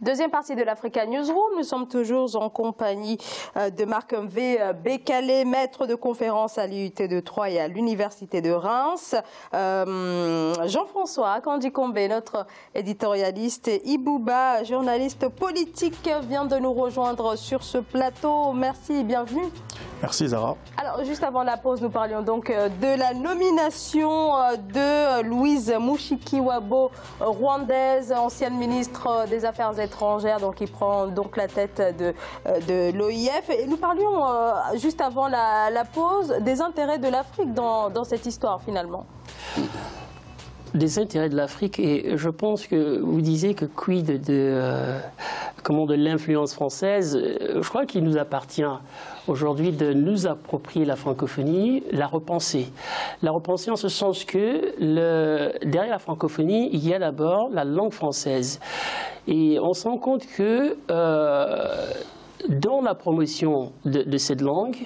Deuxième partie de l'Africa Newsroom. Nous sommes toujours en compagnie de Marc-Hervé Bécalé, maître de conférence à l'IUT de Troyes et à l'Université de Reims. Jean-François Kandji-Kombe, notre éditorialiste, Ibouba, journaliste politique, vient de nous rejoindre sur ce plateau. Merci et bienvenue. Merci Zara. Alors juste avant la pause, nous parlions donc de la nomination de Louise Mushikiwabo, rwandaise, ancienne ministre des Affaires étrangères, donc qui prend donc la tête de l'OIF. Et nous parlions juste avant la pause des intérêts de l'Afrique dans cette histoire finalement. Des intérêts de l'Afrique, et je pense que vous disiez que quid de l'influence française. Je crois qu'il nous appartient aujourd'hui de nous approprier la francophonie, la repenser. La repenser en ce sens que derrière la francophonie, il y a d'abord la langue française. Et on se rend compte que dans la promotion de cette langue,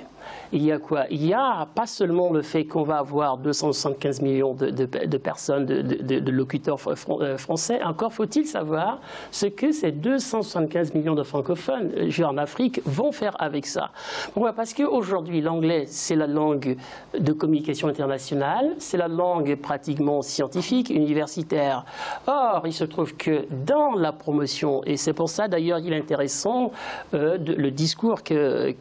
il y a quoi? Il y a pas seulement le fait qu'on va avoir 275 millions de personnes, de locuteurs français. Encore faut-il savoir ce que ces 275 millions de francophones en Afrique vont faire avec ça. Pourquoi? Parce qu'aujourd'hui, l'anglais, c'est la langue de communication internationale, c'est la langue pratiquement scientifique, universitaire. Or, il se trouve que dans la promotion, et c'est pour ça d'ailleurs il est intéressant le discours que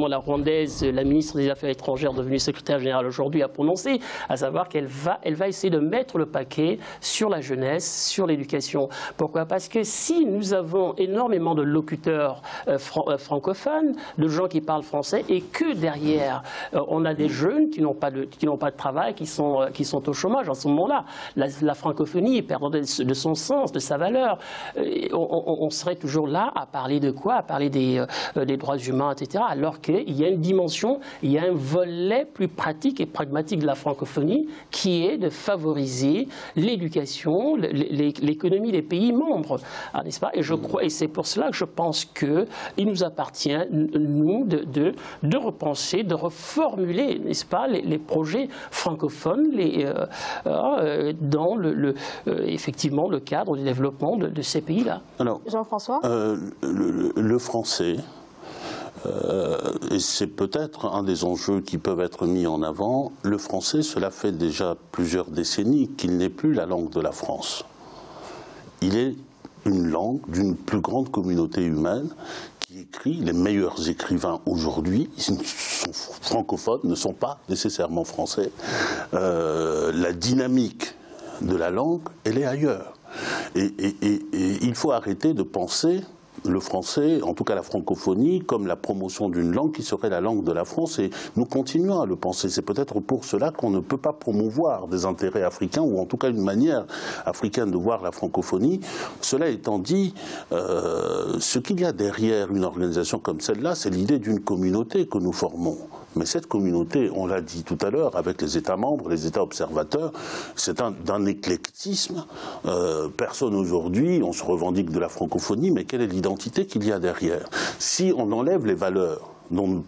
la rwandaise, la ministre des Affaires étrangères, devenue secrétaire générale aujourd'hui, a prononcé, à savoir qu'elle va essayer de mettre le paquet sur la jeunesse, sur l'éducation. Pourquoi? Parce que si nous avons énormément de locuteurs francophones, de gens qui parlent français, et que derrière, on a des jeunes qui n'ont pas de travail, qui sont au chômage en ce moment-là, la francophonie perd de son sens, de sa valeur. On serait toujours là à parler de quoi? À parler des droits humains, etc. Alors qu'il y a une dimension, il y a un volet plus pratique et pragmatique de la francophonie qui est de favoriser l'éducation, l'économie des pays membres, n'est-ce pas? Et je crois, et c'est pour cela que je pense qu'il nous appartient, nous, de repenser, de reformuler, n'est-ce pas, les projets francophones dans effectivement le cadre du développement de ces pays-là. Alors, Jean-François, le français. Et c'est peut-être un des enjeux qui peuvent être mis en avant. Le français, cela fait déjà plusieurs décennies qu'il n'est plus la langue de la France. Il est une langue d'une plus grande communauté humaine qui écrit. Les meilleurs écrivains aujourd'hui sont francophones, ne sont pas nécessairement français. La dynamique de la langue, elle est ailleurs. Et il faut arrêter de penser le français, en tout cas la francophonie, comme la promotion d'une langue qui serait la langue de la France, et nous continuons à le penser. C'est peut-être pour cela qu'on ne peut pas promouvoir des intérêts africains, ou en tout cas une manière africaine de voir la francophonie. Cela étant dit, ce qu'il y a derrière une organisation comme celle-là, c'est l'idée d'une communauté que nous formons. Mais cette communauté, on l'a dit tout à l'heure, avec les États membres, les États observateurs, c'est d'un éclectisme. Personne aujourd'hui, on se revendique de la francophonie, mais quelle est l'identité qu'il y a derrière? Si on enlève les valeurs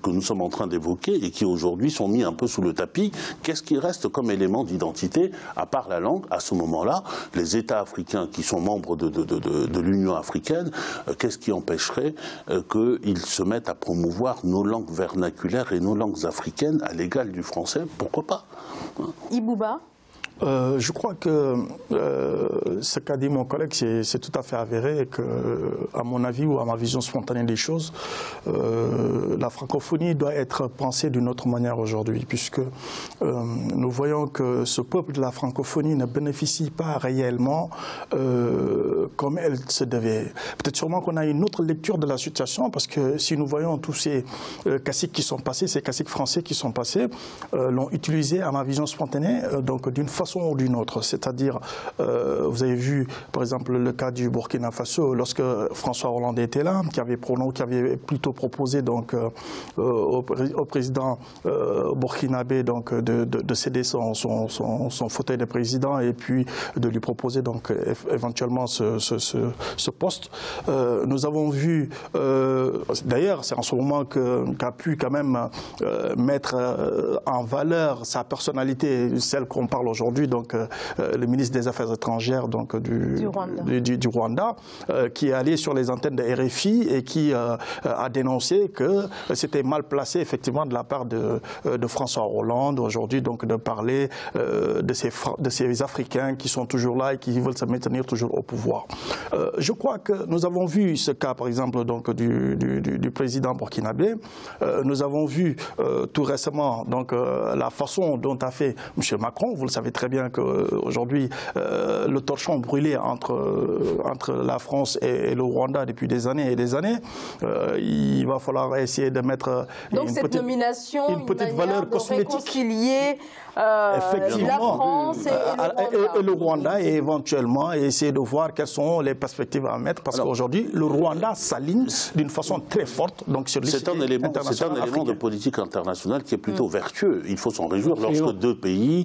que nous sommes en train d'évoquer et qui aujourd'hui sont mis un peu sous le tapis, qu'est-ce qui reste comme élément d'identité à part la langue? À ce moment-là, les États africains qui sont membres de l'Union africaine, qu'est-ce qui empêcherait qu'ils se mettent à promouvoir nos langues vernaculaires et nos langues africaines à l'égal du français? Pourquoi pas? Ibouba. Je crois que ce qu'a dit mon collègue, c'est tout à fait avéré, et que, à mon avis ou à ma vision spontanée des choses, la francophonie doit être pensée d'une autre manière aujourd'hui, puisque nous voyons que ce peuple de la francophonie ne bénéficie pas réellement comme elle se devait. Peut-être sûrement qu'on a une autre lecture de la situation, parce que si nous voyons tous ces caciques qui sont passés, ces caciques français qui sont passés, l'ont utilisé, à ma vision spontanée, donc d'une façon ou d'une autre. C'est-à-dire, vous avez vu, par exemple, le cas du Burkina Faso, lorsque François Hollande était là, qui avait plutôt proposé donc, au président burkinabé donc, de céder son fauteuil de président et puis de lui proposer donc, éventuellement ce poste. Nous avons vu, d'ailleurs, c'est en ce moment qu'a pu quand même mettre en valeur sa personnalité, celle qu'on parle aujourd'hui, aujourd'hui donc le ministre des Affaires étrangères donc du Rwanda, qui est allé sur les antennes de RFI et qui a dénoncé que c'était mal placé effectivement de la part de François Hollande aujourd'hui donc de parler de ces Africains qui sont toujours là et qui veulent se maintenir toujours au pouvoir. Je crois que nous avons vu ce cas par exemple donc du président burkinabé. Nous avons vu tout récemment donc la façon dont a fait M. Macron. Vous le savez très bien qu'aujourd'hui le torchon brûlé entre la France et le Rwanda depuis des années et des années. Il va falloir essayer de mettre donc cette nomination, une petite valeur cosmétique. Réconcilier la France et le Rwanda et éventuellement essayer de voir quelles sont les perspectives à mettre parce qu'aujourd'hui le Rwanda s'aligne d'une façon très forte donc sur c'est un élément de politique internationale qui est plutôt vertueux. Il faut s'en réjouir lorsque deux pays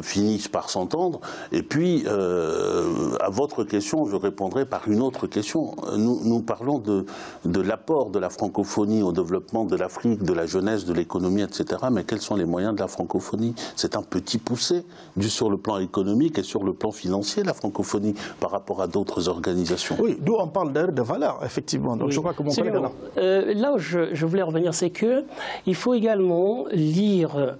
finissent par s'entendre. Et puis à votre question, je répondrai par une autre question. Nous parlons de l'apport de la francophonie au développement de l'Afrique, de la jeunesse, de l'économie, etc. Mais quels sont les moyens de la francophonie? C'est un petit poussé sur le plan économique et sur le plan financier, la francophonie, par rapport à d'autres organisations. Oui, d'où on parle d'ailleurs de valeur, effectivement. Donc, je crois que mon collègue là où je voulais revenir, c'est qu'il faut également lire,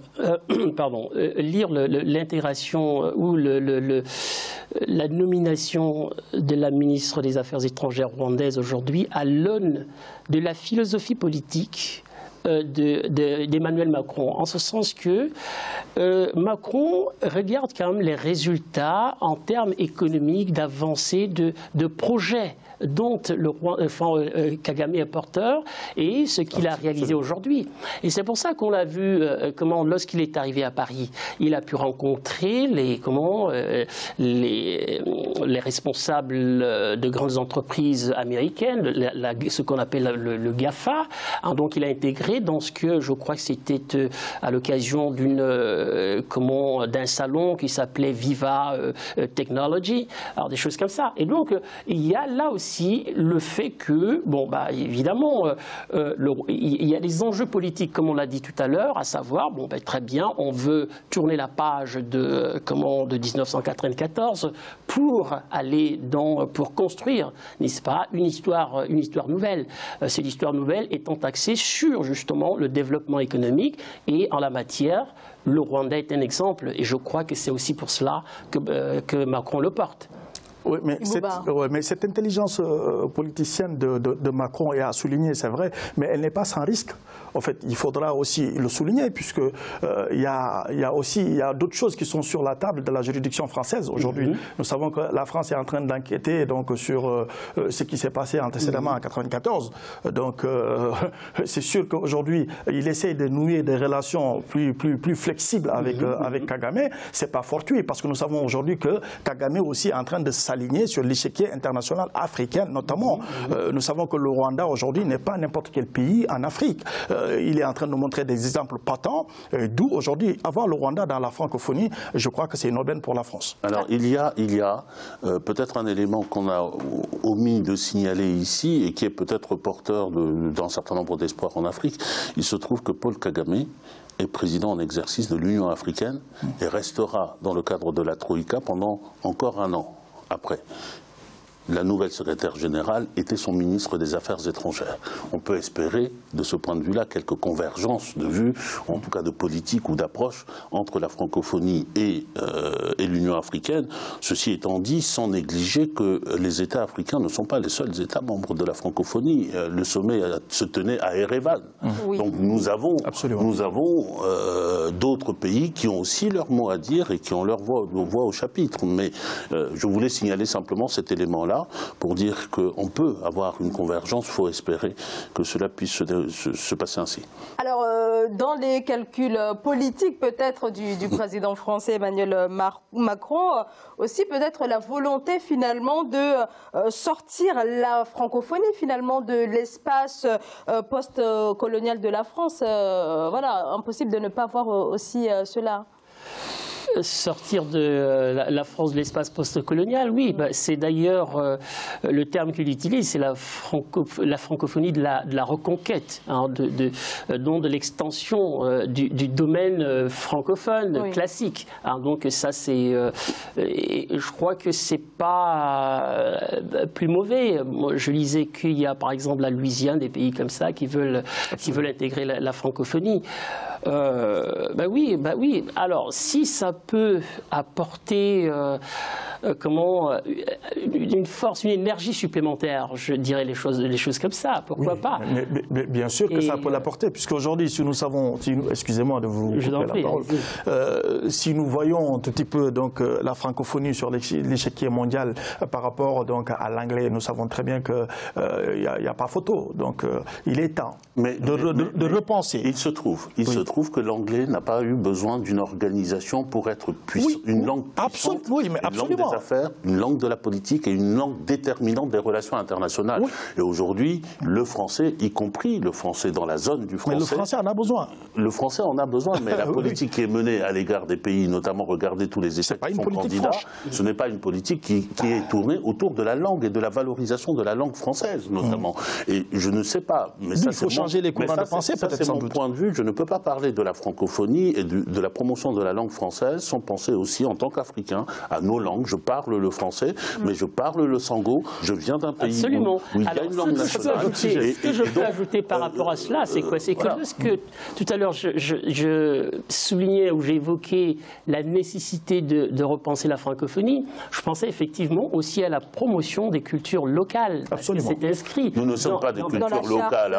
lire l'intégration ou la nomination de la ministre des Affaires étrangères rwandaise aujourd'hui à l'aune de la philosophie politique d'Emmanuel Macron, en ce sens que Macron regarde quand même les résultats en termes économiques, d'avancées, de projets dont Kagame est porteur et ce qu'il a réalisé aujourd'hui. Et c'est pour ça qu'on l'a vu comment, lorsqu'il est arrivé à Paris, il a pu rencontrer les responsables de grandes entreprises américaines, ce qu'on appelle le GAFA. Hein, donc il a intégré dans ce que je crois que c'était à l'occasion d'un salon qui s'appelait Viva Technology, alors des choses comme ça. Et donc il y a là aussi le fait que, évidemment, il y a des enjeux politiques, comme on l'a dit tout à l'heure, à savoir, très bien, on veut tourner la page de 1994 pour aller pour construire, n'est-ce pas, une histoire nouvelle. Cette histoire nouvelle étant axée sur, justement, le développement économique et en la matière, le Rwanda est un exemple et je crois que c'est aussi pour cela que Macron le porte. Oui, mais cette intelligence politicienne de Macron est à souligner, c'est vrai, mais elle n'est pas sans risque. En fait, il faudra aussi le souligner, puisque il y a d'autres choses qui sont sur la table de la juridiction française aujourd'hui. Nous savons que la France est en train d'enquêter donc sur ce qui s'est passé antécédemment en 1994. Donc, c'est sûr qu'aujourd'hui, il essaie de nouer des relations plus flexibles avec Kagame. C'est pas fortuit, parce que nous savons aujourd'hui que Kagame aussi est en train de s'aligner sur l'échiquier international africain, notamment. Nous savons que le Rwanda aujourd'hui n'est pas n'importe quel pays en Afrique. Il est en train de nous montrer des exemples patents, d'où aujourd'hui, avoir le Rwanda dans la francophonie, je crois que c'est une aubaine pour la France. Alors il y a peut-être un élément qu'on a omis de signaler ici et qui est peut-être porteur d'un certain nombre d'espoirs en Afrique. Il se trouve que Paul Kagame est président en exercice de l'Union africaine et restera dans le cadre de la Troïka pendant encore un an après. La nouvelle secrétaire générale était son ministre des Affaires étrangères. On peut espérer, de ce point de vue-là, quelques convergences de vues, en tout cas de politique ou d'approche, entre la francophonie et l'Union africaine. Ceci étant dit, sans négliger que les États africains ne sont pas les seuls États membres de la francophonie. Le sommet se tenait à Erevan. Oui. Donc nous avons d'autres pays qui ont aussi leur mot à dire et qui ont leur voix au chapitre. Mais je voulais signaler simplement cet élément-là pour dire qu'on peut avoir une convergence, il faut espérer que cela puisse se passer ainsi. Alors, dans les calculs politiques peut-être du président français Emmanuel Macron, aussi peut-être la volonté finalement de sortir la francophonie finalement de l'espace post-colonial de la France. Voilà, impossible de ne pas voir aussi cela. sortir de la France de l'espace post-colonial, oui. Bah, c'est d'ailleurs le terme qu'il utilise, c'est la francophonie de la reconquête, hein, donc de l'extension du domaine francophone classique. Hein, donc ça, c'est... je crois que c'est pas plus mauvais. Moi, je lisais qu'il y a par exemple la Louisiane, des pays comme ça qui veulent intégrer la francophonie. Bah oui. Alors, si ça peut apporter une force, une énergie supplémentaire, je dirais les choses comme ça, pourquoi pas. Mais bien sûr que ça peut l'apporter, puisqu'aujourd'hui, si nous savons, excusez-moi de vous couper la parole, si nous voyons un tout petit peu donc, la francophonie sur l'échiquier mondial par rapport donc, à l'anglais, nous savons très bien qu'il n'y a pas photo. Donc, il est temps de repenser. Il se trouve que l'anglais n'a pas eu besoin d'une organisation pour être puissante, une langue puissante, une langue des affaires, une langue de la politique et une langue déterminante des relations internationales. Oui. Et aujourd'hui, le français, y compris le français dans la zone du français... Mais le français en a besoin. Le français en a besoin, mais la politique qui est menée à l'égard des pays, notamment regardez tous les États qui sont candidats, ce n'est pas une politique qui est tournée autour de la langue et de la valorisation de la langue française, notamment. Et je ne sais pas... Mais ça, il faut changer les courants de pensée, peut-être, sans doute. C'est mon point de vue. Je ne peux pas parler de la francophonie et de la promotion de la langue française sans penser aussi, en tant qu'Africain, à nos langues. Je parle le français, mais je parle le sango. Je viens d'un pays où il y a une langue nationale. Ce que je peux ajouter par rapport à cela, c'est quoi? C'est que lorsque, tout à l'heure, je soulignais ou j'ai évoqué la nécessité de repenser la francophonie, je pensais effectivement aussi à la promotion des cultures locales. Absolument. C'est inscrit. Nous ne sommes pas des cultures locales.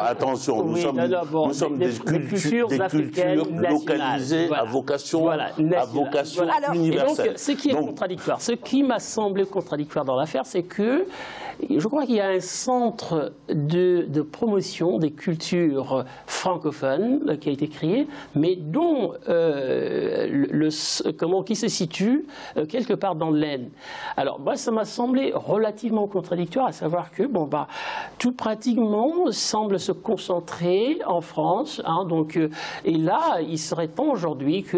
Attention, nous sommes des cultures localisées à vocation universelle. Donc, ce qui est contradictoire, ce qui m'a semblé contradictoire dans l'affaire, c'est que je crois qu'il y a un centre de promotion des cultures francophones qui a été créé, mais dont qui se situe quelque part dans l'Aisne. Alors moi, ça m'a semblé relativement contradictoire, à savoir que tout pratiquement semble se concentrer en France, hein, donc et là, il serait temps aujourd'hui que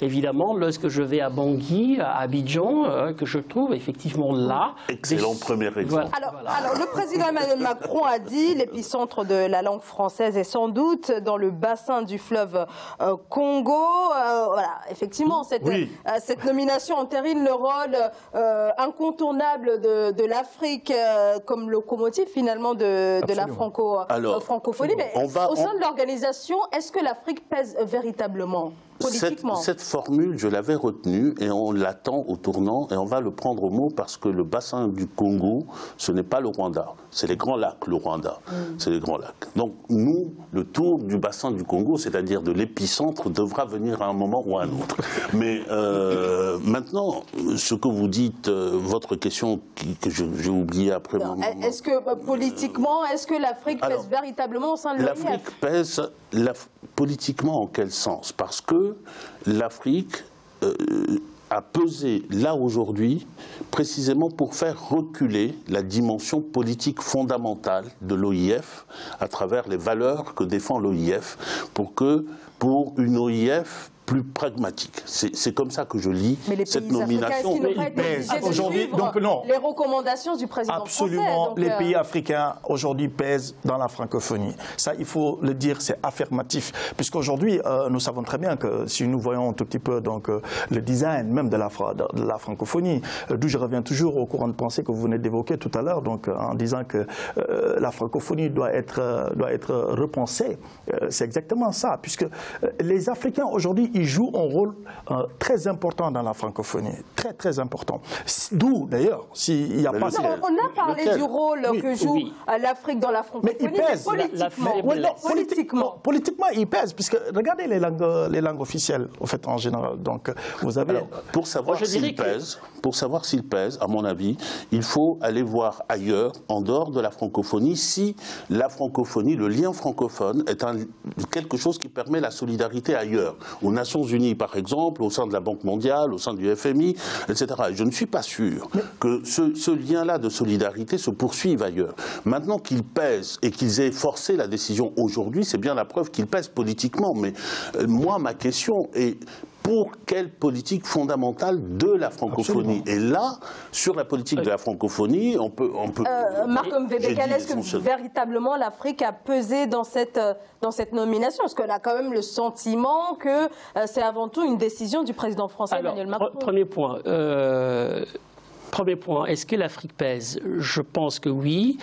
évidemment, lorsque je vais à Bangui, à Abidjan, que je trouve effectivement là. Excellent premier exemple. Voilà. Alors, le président Emmanuel Macron a dit l'épicentre de la langue française est sans doute dans le bassin du fleuve Congo. Voilà, effectivement, cette nomination entérine le rôle incontournable de l'Afrique comme locomotive finalement de la francophonie. Mais au sein de l'organisation, est-ce que l'Afrique pèse véritablement ? Cette formule, je l'avais retenue et on l'attend au tournant et on va le prendre au mot parce que le bassin du Congo, ce n'est pas le Rwanda, c'est les grands lacs, le Rwanda, c'est les grands lacs. Donc nous, le tour du bassin du Congo, c'est-à-dire de l'épicentre, devra venir à un moment ou à un autre. Mais maintenant, ce que vous dites, votre question que j'ai oubliée après... Est-ce que politiquement, est-ce que l'Afrique pèse véritablement au sein de l'OIF ? L'Afrique pèse politiquement en quel sens? Parce que l'Afrique a pesé là aujourd'hui précisément pour faire reculer la dimension politique fondamentale de l'OIF à travers les valeurs que défend l'OIF pour une OIF plus pragmatique. C'est comme ça que je lis cette nomination. Aujourd'hui, donc non. Les recommandations du président Absolument, français. les pays africains aujourd'hui pèsent dans la francophonie. Ça, il faut le dire, c'est affirmatif. Puisqu'aujourd'hui, nous savons très bien que si nous voyons un tout petit peu donc, le design même de la francophonie, d'où je reviens toujours au courant de pensée que vous venez d'évoquer tout à l'heure, donc en disant que la francophonie doit être repensée. C'est exactement ça, puisque les Africains aujourd'hui, ils jouent un rôle très important dans la francophonie, très très important. D'où d'ailleurs, s'il n'y a pas... On a parlé du rôle que joue l'Afrique dans la francophonie, mais il pèse. Politiquement, il pèse, puisque regardez les langues officielles, au fait, en général. Donc, vous avez... Alors, pour savoir s'il pèse, à mon avis, il faut aller voir ailleurs, en dehors de la francophonie, si la francophonie, le lien francophone, est quelque chose qui permet la solidarité ailleurs. Aux Nations Unies, par exemple, au sein de la Banque mondiale, au sein du FMI, etc. Je ne suis pas sûr que ce lien-là de solidarité se poursuive ailleurs. Maintenant qu'ils pèsent et qu'ils aient forcé la décision aujourd'hui, c'est bien la preuve qu'ils pèsent politiquement. Mais moi, ma question est... pour quelle politique fondamentale de la francophonie. Et là, sur la politique de la francophonie, on peut Marc-Om Webekel, est-ce que véritablement l'Afrique a pesé dans cette nomination? Parce qu'on a quand même le sentiment que c'est avant tout une décision du président français Emmanuel Macron. Premier point. Premier point, est-ce que l'Afrique pèse? Je pense que oui.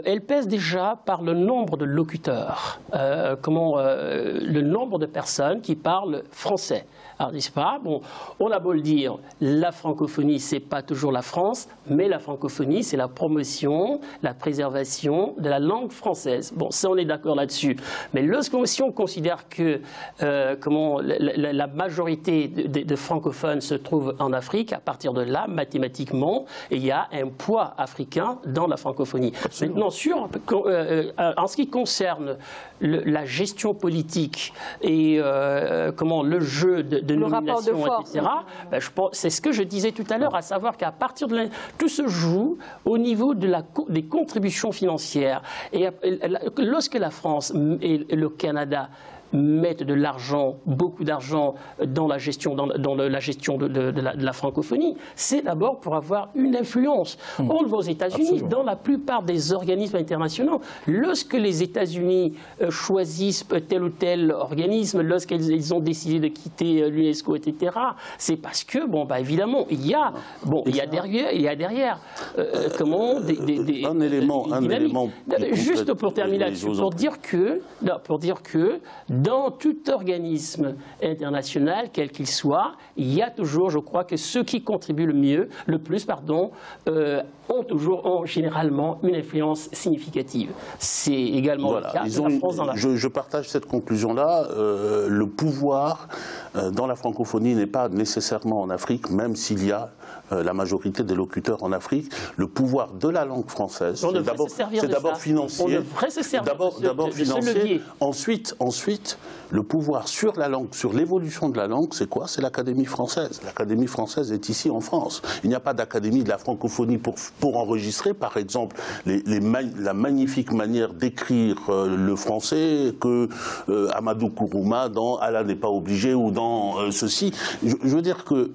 Elle pèse déjà par le nombre de locuteurs, le nombre de personnes qui parlent français. Alors, n'est-ce pas? Bon, on a beau le dire, la francophonie, c'est pas toujours la France, mais la francophonie, c'est la promotion, la préservation de la langue française. Bon, ça, on est d'accord là-dessus. Mais si on considère que la majorité de francophones se trouve en Afrique, à partir de là, mathématiquement, il y a un poids africain dans la francophonie. Absolument. Maintenant, en ce qui concerne la gestion politique et le jeu de nomination, etc., je pense, c'est ce que je disais tout à l'heure, à savoir qu'à partir de tout se joue au niveau des contributions financières. Et lorsque la France et le Canada mettent de l'argent, beaucoup d'argent dans la gestion, de la francophonie, c'est d'abord pour avoir une influence. On le voit aux États-Unis, dans la plupart des organismes internationaux, lorsque les États-Unis choisissent tel ou tel organisme, lorsqu'ils ont décidé de quitter l'UNESCO, etc., c'est parce que, évidemment, il y a derrière un élément. Juste pour terminer là-dessus, pour dire que dans tout organisme international, quel qu'il soit, il y a toujours, je crois, que ceux qui contribuent le plus, ont généralement une influence significative. C'est également le cas de la France dans la... Je partage cette conclusion-là. Le pouvoir dans la francophonie n'est pas nécessairement en Afrique, même s'il y a la majorité des locuteurs en Afrique. Le pouvoir de la langue française, c'est d'abord financier. On devrait se servir d'abord financier. Ensuite, le pouvoir sur la langue, sur l'évolution de la langue, c'est quoi? C'est l'Académie française. L'Académie française est ici en France. Il n'y a pas d'Académie de la francophonie pour enregistrer, par exemple, la magnifique manière d'écrire le français que Amadou Kourouma dans « Allah n'est pas obligé » ou dans ceci. Je veux dire que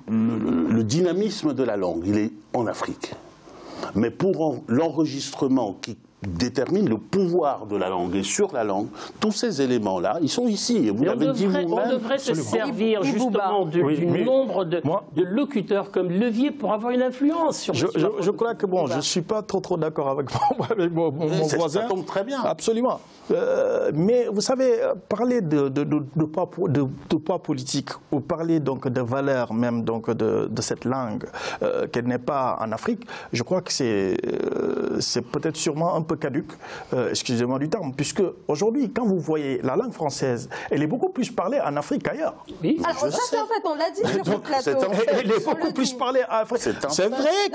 le dynamisme de la langue, il est en Afrique. Mais pour l'enregistrement qui détermine le pouvoir de la langue et sur la langue, tous ces éléments-là, ils sont ici. Et vous l'avez dit vous-même. On devrait se servir justement du nombre de locuteurs comme levier pour avoir une influence sur je crois que je ne suis pas trop d'accord avec mon voisin. Ça tombe très bien. Absolument. Mais vous savez, parler de poids politique ou parler donc de valeur même donc de cette langue qu'elle n'est pas en Afrique, je crois que c'est peut-être sûrement un peu caduc, excusez-moi du terme, puisque aujourd'hui, quand vous voyez la langue française, elle est beaucoup plus parlée en Afrique qu'ailleurs. Oui. Alors ça, c'est en fait, on l'a dit sur ce plateau. Elle est beaucoup plus parlée en Afrique. C'est vrai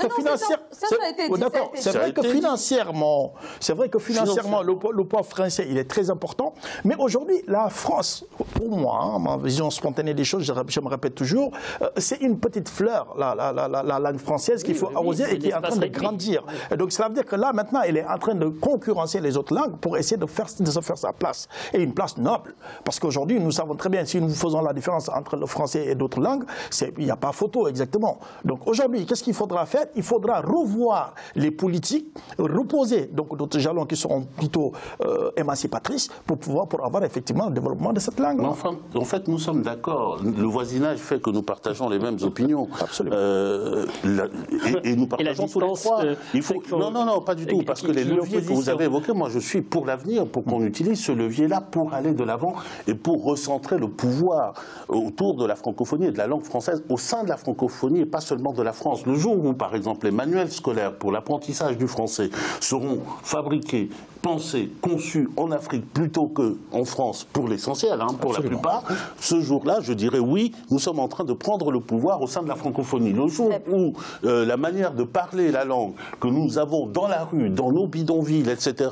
que financièrement, le poids français, il est très important. Mais aujourd'hui, la France, pour moi, ma vision spontanée des choses, je me répète toujours, c'est une petite fleur, la langue française qu'il faut arroser et qui est en train de grandir. Et donc, ça veut dire que là, maintenant, elle est en train de concurrencer les autres langues pour essayer de se faire sa place. Et une place noble. Parce qu'aujourd'hui, nous savons très bien, si nous faisons la différence entre le français et d'autres langues, il n'y a pas photo exactement. Donc aujourd'hui, qu'est-ce qu'il faudra faire? Il faudra revoir les politiques, reposer donc d'autres jalons qui seront plutôt émancipatrices pour avoir effectivement le développement de cette langue. Mais enfin, en fait, nous sommes d'accord. Le voisinage fait que nous partageons les mêmes opinions. Absolument. Et nous partageons tous les trois. Non, pas du tout. Parce que les leviers que vous avez évoqués, moi je suis pour l'avenir, pour qu'on utilise ce levier-là pour aller de l'avant et pour recentrer le pouvoir autour de la francophonie et de la langue française au sein de la francophonie et pas seulement de la France. Le jour où, par exemple, les manuels scolaires pour l'apprentissage du français seront fabriqués, pensés, conçus en Afrique plutôt qu'en France, pour l'essentiel, pour la plupart, ce jour-là, je dirais oui, nous sommes en train de prendre le pouvoir au sein de la francophonie. Le jour où la manière de parler la langue que nous avons dans la rue, dans nos bidonvilles, etc.,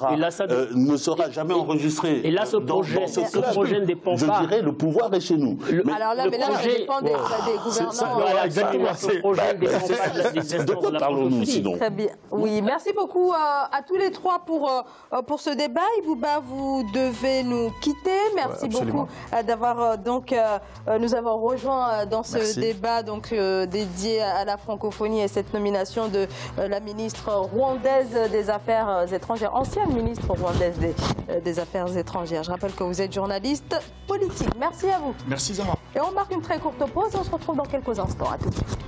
ne sera jamais enregistrée. Et là, ce projet ne dépend pas. Je dirais, le pouvoir est chez nous. Alors là, ça dépend des gouvernants. Exactement. Ce projet ne dépend pas de la décision de la francophonie. Sinon. Très bien. Oui, merci beaucoup à tous les trois pour pour ce débat. Ibouba, vous devez nous quitter. Merci beaucoup d'avoir nous avoir rejoints dans ce débat dédié à la francophonie et cette nomination de la ministre rwandaise des Affaires étrangères, ancienne ministre rwandaise des Affaires étrangères. Je rappelle que vous êtes journaliste politique. Merci à vous. Merci Zama. Et on marque une très courte pause et on se retrouve dans quelques instants. À tout de suite.